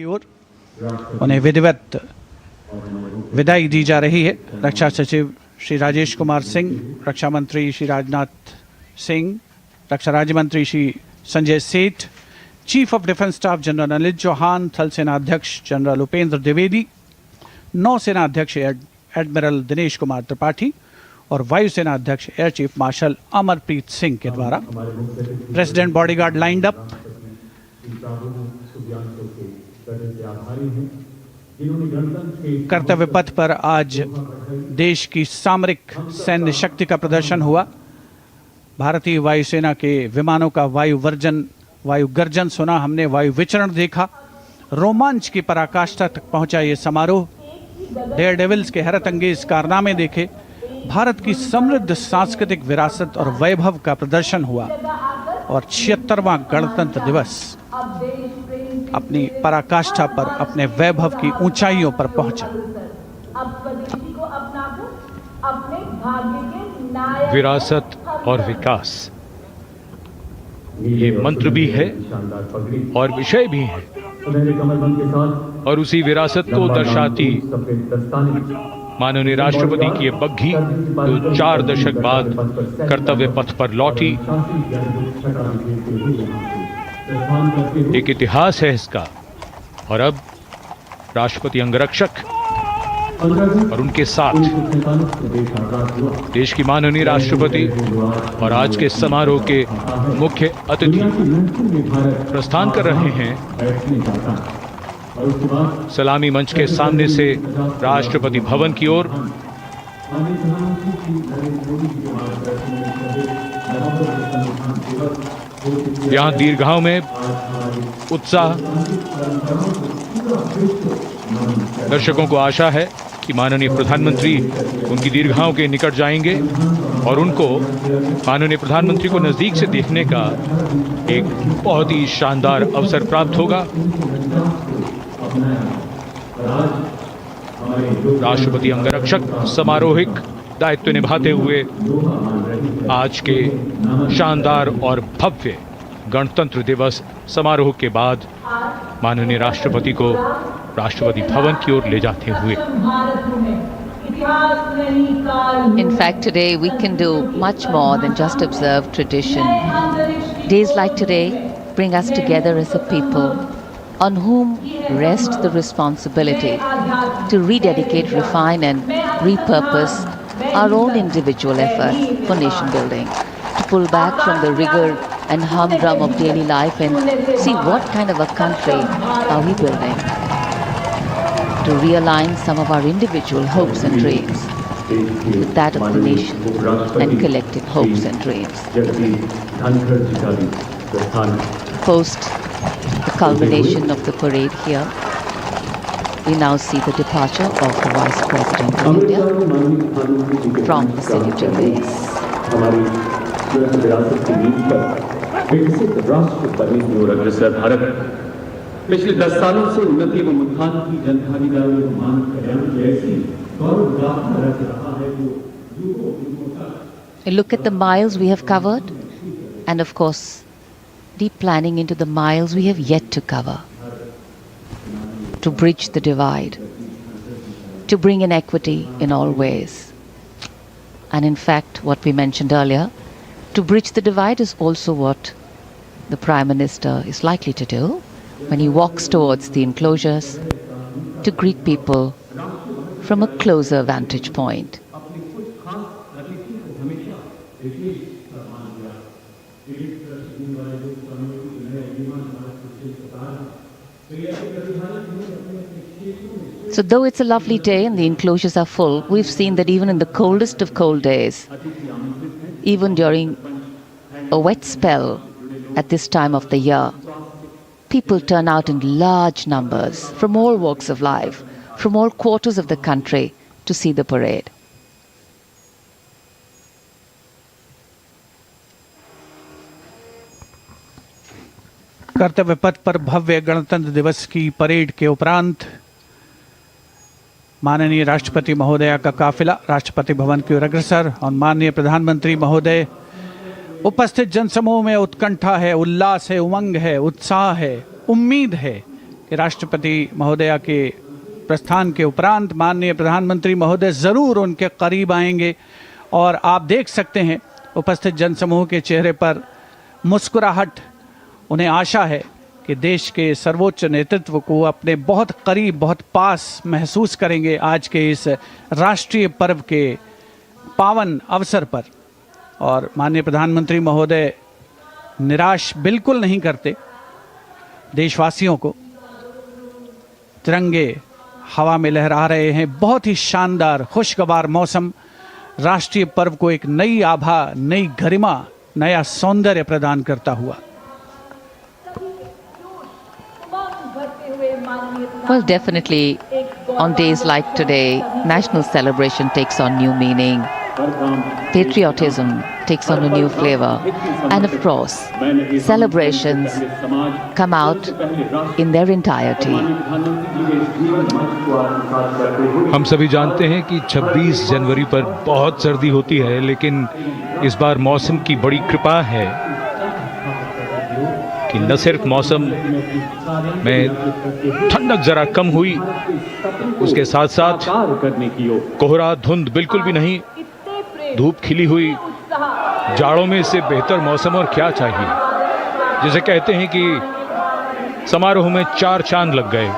की ओर उन्हें विधिवत विदाई दी जा रही है। रक्षा सचिव श्री राजेश कुमार सिंह, रक्षा मंत्री श्री राजनाथ सिंह, रक्षा राज्य मंत्री Shri Sanjay Seth, chief of defence staff general Anil Chauhan, थल सेना अध्यक्ष जनरल उपेंद्र द्विवेदी, नौसेना अध्यक्ष एडमिरल दिनेश कुमार त्रिपाठी और वायुसेना अध्यक्ष air chief marshal Amarpreet Singh के द्वारा प्रेसिडेंट बॉडीगार्ड लाइंड अप। कर्तव्य पथ पर आज देश की सामरिक सैन्य शक्ति का प्रदर्शन हुआ। भारतीय वायुसेना के विमानों का वायु गर्जन सुना हमने, वायु विचरण देखा, रोमांच की पराकाष्ठा तक पहुंचा ये समारोह। डेयर डेविल्स के हैरत अंगेज कारनामे देखे, भारत की समृद्ध सांस्कृतिक विरासत और वैभव का प्रदर्शन हुआ और 76वां गणतंत्र दिवस अपनी पराकाष्ठा पर, अपने वैभव की ऊंचाइयों पर पहुंचा। विरासत और विकास, ये मंत्र भी है और विषय भी है, और उसी विरासत को दर्शाती माननीय राष्ट्रपति की ये बग्घी जो 4 दशक बाद कर्तव्य पथ पर लौटी, एक इतिहास है इसका। और अब राष्ट्रपति अंगरक्षक और उनके साथ देश की माननीय राष्ट्रपति और आज के समारोह के मुख्य अतिथि प्रस्थान कर रहे हैं सलामी मंच के सामने से राष्ट्रपति भवन की ओर। यहां दीर्घाओं में उत्साह, दर्शकों को आशा है कि माननीय प्रधानमंत्री उनकी दीर्घाओं के निकट जाएंगे और उनको माननीय प्रधानमंत्री को नजदीक से देखने का एक बहुत ही शानदार अवसर प्राप्त होगा। राष्ट्रपति अंगरक्षक समारोहिक दायित्व निभाते हुए आज के शानदार और भव्य गणतंत्र दिवस समारोह के बाद माननीय राष्ट्रपति को राष्ट्रपति भवन की ओर ले जाते हुए। In fact, today we can do much more than just observe tradition. Days like today bring us together as a people on whom rests the responsibility to rededicate, refine and repurpose our own individual efforts for nation building, to pull back from the rigor and humdrum of daily life and see what kind of a country are we building, to realign some of our individual hopes and dreams with that of the nation and collective hopes and dreams. Post the culmination of the parade here, we now see the departure of the Vice President of India from the City of Grace. पिछले 10 सालों से उन्नति व उत्थान की जनभागीदारी व मानव कल्याण की ऐसी गौरव गाथा रच रहा है जो Look at the miles we have covered, and of course, deep planning into the miles we have yet to cover, to bridge the divide, to bring in equity in all ways. And in fact, what we mentioned earlier, to bridge the divide is also what the Prime Minister is likely to do when he walks towards the enclosures to greet people from a closer vantage point. So though it's a lovely day and the enclosures are full, we've seen that even in the coldest of cold days, even during a wet spell at this time of the year, people turn out in large numbers from all walks of life, from all quarters of the country to see the parade. कर्तव्य पथ पर भव्य गणतंत्र दिवस की parade के उपरांत माननीय राष्ट्रपति महोदया का काफिला राष्ट्रपति भवन की ओर अग्रसर और माननीय प्रधानमंत्री महोदय उपस्थित जनसमूह में उत्कंठा है, उल्लास है, उमंग है, उत्साह है, उम्मीद है कि राष्ट्रपति महोदया के प्रस्थान के उपरांत माननीय प्रधानमंत्री महोदय ज़रूर उनके करीब आएंगे और आप देख सकते हैं उपस्थित जनसमूह के चेहरे पर मुस्कुराहट। उन्हें आशा है कि देश के सर्वोच्च नेतृत्व को अपने बहुत करीब, बहुत पास महसूस करेंगे आज के इस राष्ट्रीय पर्व के पावन अवसर पर। और माननीय प्रधानमंत्री महोदय निराश बिल्कुल नहीं करते देशवासियों को। तिरंगे हवा में लहरा रहे हैं। बहुत ही शानदार खुशगवार मौसम राष्ट्रीय पर्व को एक नई आभा, नई गरिमा, नया सौंदर्य प्रदान करता हुआ। Well, definitely on days like today, national celebration takes on new meaning. Patriotism takes on a new flavor. And of course, celebrations come out in their entirety. हम सभी जानते हैं कि 26 जनवरी पर बहुत सर्दी होती है, लेकिन इस बार मौसम की बड़ी कृपा है कि न सिर्फ मौसम में ठंडक जरा कम हुई, उसके साथ साथ कोहरा धुंध बिल्कुल भी नहीं, धूप खिली हुई। जाड़ों में इससे बेहतर मौसम और क्या चाहिए। जिसे कहते हैं कि समारोह में 4 चांद लग गए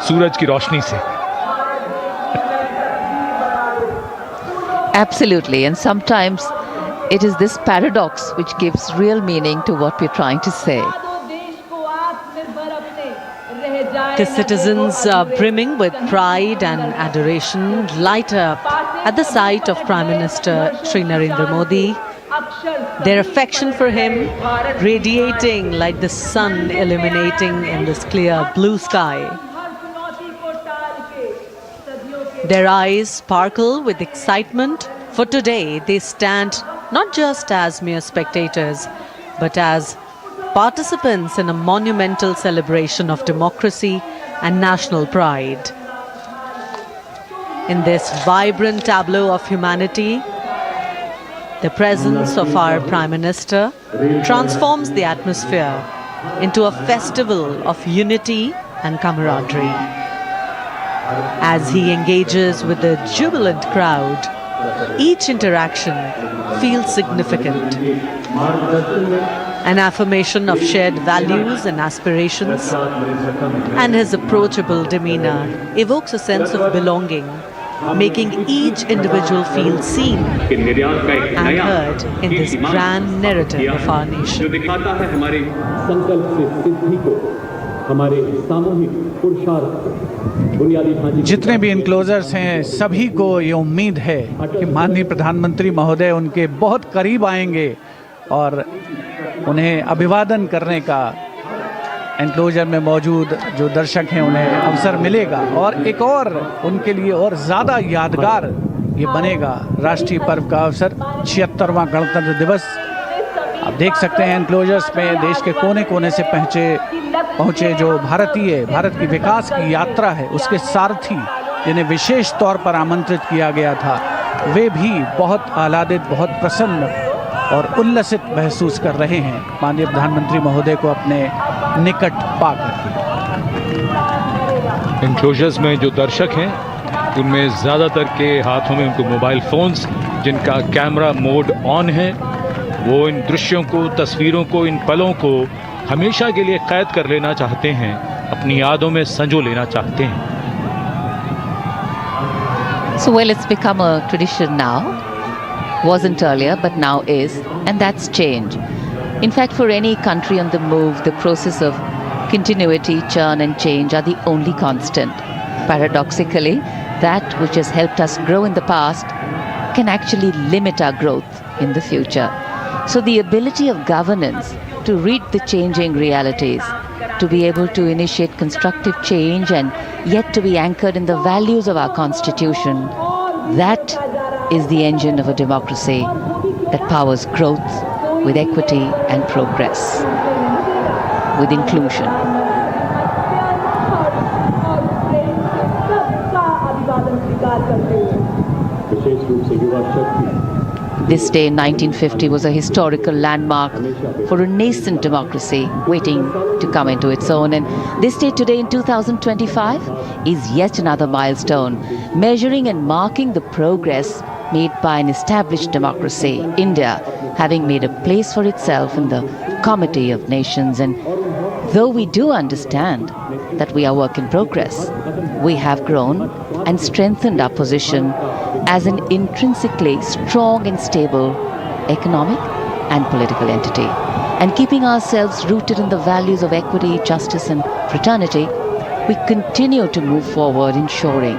सूरज की रोशनी से। Absolutely, and sometimes it is this paradox which gives real meaning to what we're trying to say. The citizens are brimming with pride and adoration, light up at the sight of Prime Minister Shri Narendra Modi. Their affection for him radiating like the sun illuminating in this clear blue sky. Their eyes sparkle with excitement, for today they stand not just as mere spectators, but as participants in a monumental celebration of democracy and national pride. In this vibrant tableau of humanity, the presence of our Prime Minister transforms the atmosphere into a festival of unity and camaraderie. As he engages with the jubilant crowd, each interaction feels significant. An affirmation of shared values and aspirations, and his approachable demeanor evokes a sense of belonging, making each individual feel seen and heard in this grand narrative of our nation. जो दिखाता है हमारे संकल्प से सिद्धि को, हमारे सामूहिक पुरुषार्थ बुनियादी ढांचे। जितने भी इनक्लोजर्स हैं सभी को ये उम्मीद है कि माननीय प्रधानमंत्री महोदय उनके बहुत करीब आएंगे और उन्हें अभिवादन करने का एनक्लोजर में मौजूद जो दर्शक हैं उन्हें अवसर मिलेगा और एक और उनके लिए और ज़्यादा यादगार ये बनेगा राष्ट्रीय पर्व का अवसर 76वां गणतंत्र दिवस। आप देख सकते हैं एनक्लोजर्स में देश के कोने कोने से पहुँचे जो भारत की विकास की यात्रा है उसके सारथी जिन्हें विशेष तौर पर आमंत्रित किया गया था, वे भी बहुत आह्लादित, बहुत प्रसन्न और उल्लसित महसूस कर रहे हैं माननीय प्रधानमंत्री महोदय को अपने निकट पाकर। एनक्लोजर्स में जो दर्शक हैं उनमें ज़्यादातर के हाथों में उनको मोबाइल फ़ोन्स जिनका कैमरा मोड ऑन है, वो इन दृश्यों को, तस्वीरों को, इन पलों को हमेशा के लिए कैद कर लेना चाहते हैं, अपनी यादों में संजो लेना चाहते हैं। So well, it's become a tradition now. Wasn't earlier, but now is, and that's change. In fact, for any country on the move, the process of continuity, churn and change are the only constant. Paradoxically, that which has helped us grow in the past can actually limit our growth in the future. So the ability of governance to read the changing realities, to be able to initiate constructive change and yet to be anchored in the values of our constitution, that is the engine of a democracy that powers growth with equity and progress, with inclusion. विशेष रूप से युवा शक्ति This day in 1950 was a historical landmark for a nascent democracy waiting to come into its own. And this day today in 2025 is yet another milestone, measuring and marking the progress made by an established democracy, India, having made a place for itself in the Committee of Nations. And though we do understand that we are work in progress, we have grown and strengthened our position as an intrinsically strong and stable economic and political entity. And keeping ourselves rooted in the values of equity, justice and fraternity, we continue to move forward, ensuring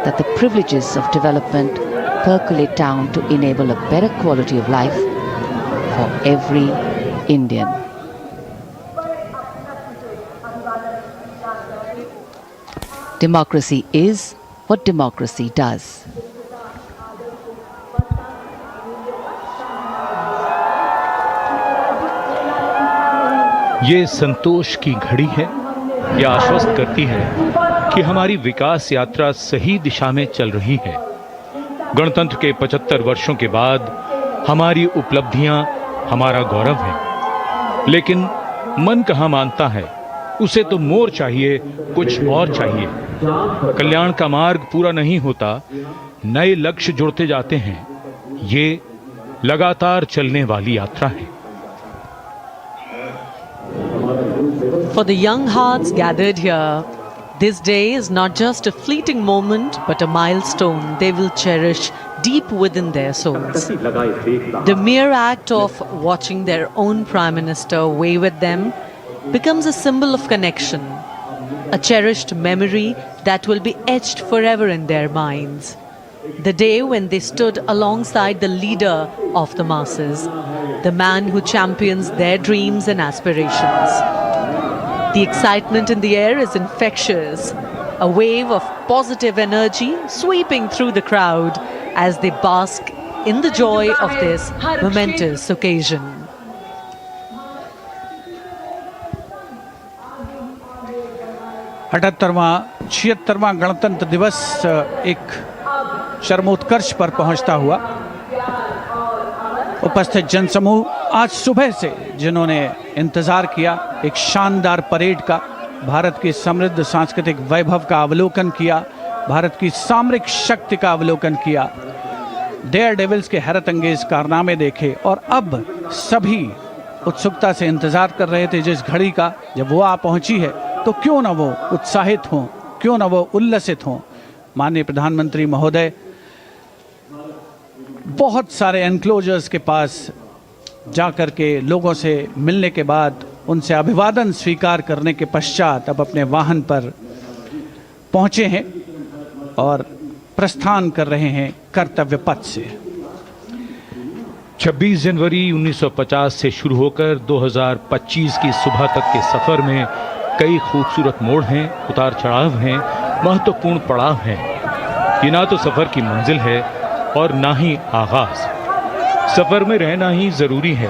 that the privileges of development percolate down to enable a better quality of life for every Indian. Democracy is what democracy does. ये संतोष की घड़ी है। यह आश्वस्त करती है कि हमारी विकास यात्रा सही दिशा में चल रही है। गणतंत्र के 75 वर्षों के बाद हमारी उपलब्धियां हमारा गौरव है, लेकिन मन कहाँ मानता है, उसे तो मोर चाहिए, कुछ और चाहिए। कल्याण का मार्ग पूरा नहीं होता, नए लक्ष्य जुड़ते जाते हैं। ये लगातार चलने वाली यात्रा है। For the young hearts gathered here, this day is not just a fleeting moment, but a milestone they will cherish deep within their souls. The mere act of watching their own Prime Minister wave at them becomes a symbol of connection, a cherished memory that will be etched forever in their minds. The day when they stood alongside the leader of the masses, the man who champions their dreams and aspirations. The excitement in the air is infectious, a wave of positive energy sweeping through the crowd as they bask in the joy of this momentous occasion. अठहत्तरवां 76वां गणतंत्र दिवस एक चरमोत्कर्ष पर पहुंचता हुआ उपस्थित जनसमूह आज सुबह से जिन्होंने इंतजार किया एक शानदार परेड का, भारत की समृद्ध सांस्कृतिक वैभव का अवलोकन किया, भारत की सामरिक शक्ति का अवलोकन किया, डेयर डेविल्स के हैरत अंगेज कारनामे देखे और अब सभी उत्सुकता से इंतजार कर रहे थे जिस घड़ी का, जब वो आ पहुंची है तो क्यों ना वो उत्साहित हों, क्यों ना वो उल्लसित हों। माननीय प्रधानमंत्री महोदय बहुत सारे एनक्लोजर्स के पास जाकर के लोगों से मिलने के बाद उनसे अभिवादन स्वीकार करने के पश्चात अब अपने वाहन पर पहुंचे हैं और प्रस्थान कर रहे हैं कर्तव्य पथ से। 26 जनवरी 1950 से शुरू होकर 2025 की सुबह तक के सफर में कई खूबसूरत मोड़ हैं, उतार चढ़ाव हैं, महत्वपूर्ण पड़ाव हैं। ये ना तो सफर की मंजिल है और ना ही आगाज। सफर में रहना ही जरूरी है।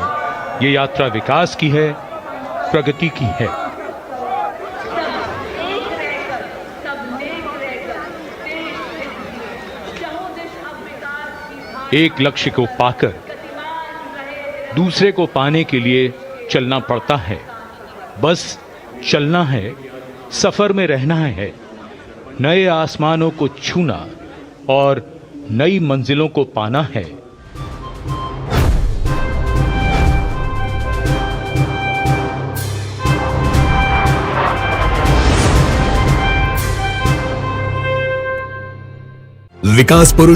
ये यात्रा विकास की है, प्रगति की है। एक लक्ष्य को पाकर दूसरे को पाने के लिए चलना पड़ता है। बस चलना है, सफर में रहना है, नए आसमानों को छूना और नई मंजिलों को पाना है। विकास पुरुष